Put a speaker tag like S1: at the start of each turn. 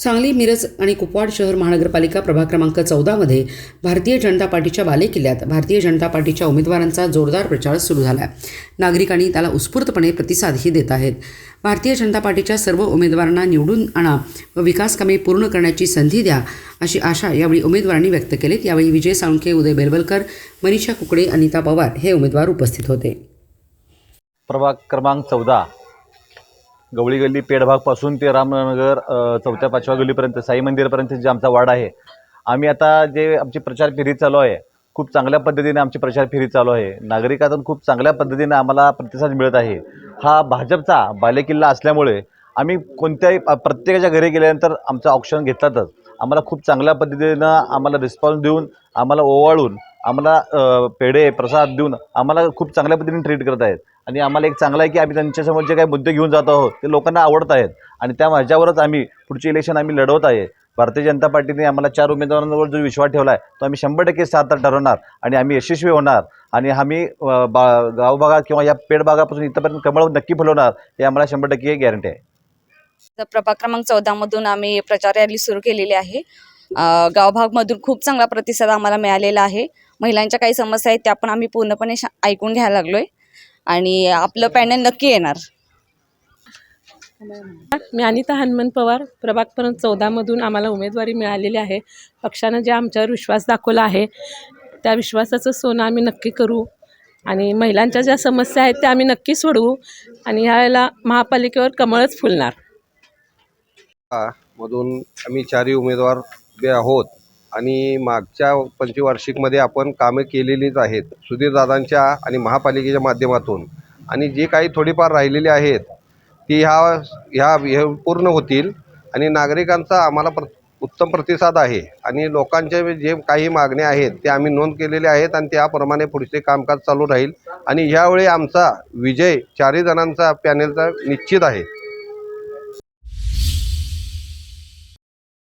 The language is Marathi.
S1: सांगली, मिरज आणि कुपवाड शहर महानगरपालिका प्रभाग क्रमांक 14 मध्ये भारतीय जनता पार्टीच्या बालेकिल्ल्यात भारतीय जनता पार्टीच्या उमेदवारांचा जोरदार प्रचार सुरू झाला आहे. नागरिकांनी त्याला उत्स्फूर्तपणे प्रतिसादही देत आहेत. भारतीय जनता पार्टीच्या सर्व उमेदवारांना निवडून आणा व विकास कामे पूर्ण करण्याची संधी द्या अशी आशा यावेळी उमेदवारांनी व्यक्त केलीत. यावेळी विजय साळुंखे, उदय बेलवलकर, मनीषा कुकडे, अनिता पवार हे उमेदवार उपस्थित होते.
S2: प्रभाग क्रमांक 14 गवळी गल्ली पेडभागपासून ते रामनगर 4-5व्या गल्लीपर्यंत साई मंदिरापर्यंत जे आमचा वार्ड आहे. आम्ही आता जे आमची प्रचार फेरी चालू आहे, खूप चांगल्या पद्धतीने आमची प्रचार फेरी चालू आहे. नागरिकांतून खूप चांगल्या पद्धतीने आम्हाला प्रतिसाद मिळत आहे. हा भाजपचा बालेकिल्ला असल्यामुळे आम्ही कोणत्याही प्रत्येकाच्या घरी गेल्यानंतर आमचं ऑप्शन घेतलातच. आम्हाला खूप चांगल्या पद्धतीनं आम्हाला रिस्पॉन्स देऊन, आम्हाला ओवाळून, आम्हाला पेढे प्रसाद देऊन आम्हाला खूप चांगल्या पद्धतीने ट्रीट करत आहेत. आणि आम्हाला एक चांगलं आहे की आम्ही त्यांच्यासमोर जे काही मुद्दे घेऊन जात आहोत ते लोकांना आवडत आहेत आणि त्या ह्याच्यावरच आम्ही पुढचे इलेक्शन आम्ही लढवत आहे. भारतीय जनता पार्टीने आम्हाला 4 उमेदवारांवर जो विश्वास ठेवला आहे तो आम्ही 100% सार्थ ठरवणार आणि आम्ही यशस्वी होणार. आणि आम्ही गावभागात किंवा या पेडभागापासून इथपर्यंत कमळ नक्की फुलवणार हे आम्हाला 100% गॅरंटी आहे.
S3: प्रभाग क्रमांक 14 मधून आम्ही प्रचार रॅली सुरू केलेली आहे. गावभागमधून खूप चांगला प्रतिसाद आम्हाला मिळालेला आहे. महिलांच्या काही समस्या आहेत त्या पण आम्ही पूर्णपणे ऐकून घ्यायला लागलोय आणि आपलं पॅनल नक्की येणार.
S4: मी अनिता हनुमंत पवार, प्रभाग क्रमांक 14 मधून आम्हाला उमेदवारी मिळालेली आहे. पक्षानं जे आमच्यावर विश्वास दाखवला आहे त्या विश्वासाचं सोनं आम्ही नक्की करू आणि महिलांच्या ज्या समस्या आहेत त्या आम्ही नक्की सोडवू आणि ह्यावेळेला महापालिकेवर कमळच फुलणार.
S5: मधून आम्ही 4 उमेदवार उभे आहोत आणि मागच्या पंचवार्षिकमध्ये आपण कामे केलेलीच आहेत सुधीरदादांच्या आणि महापालिकेच्या माध्यमातून. आणि जे काही थोडीफार राहिलेली आहेत ती ह्या पूर्ण होतील आणि नागरिकांचा आम्हाला उत्तम प्रतिसाद आहे आणि लोकांचे जे काही मागण्या आहेत ते आम्ही नोंद केलेले आहेत आणि त्याप्रमाणे पुढचे कामकाज चालू राहील. आणि ह्यावेळी आमचा विजय 4 जणांचा पॅनेलचा निश्चित आहे.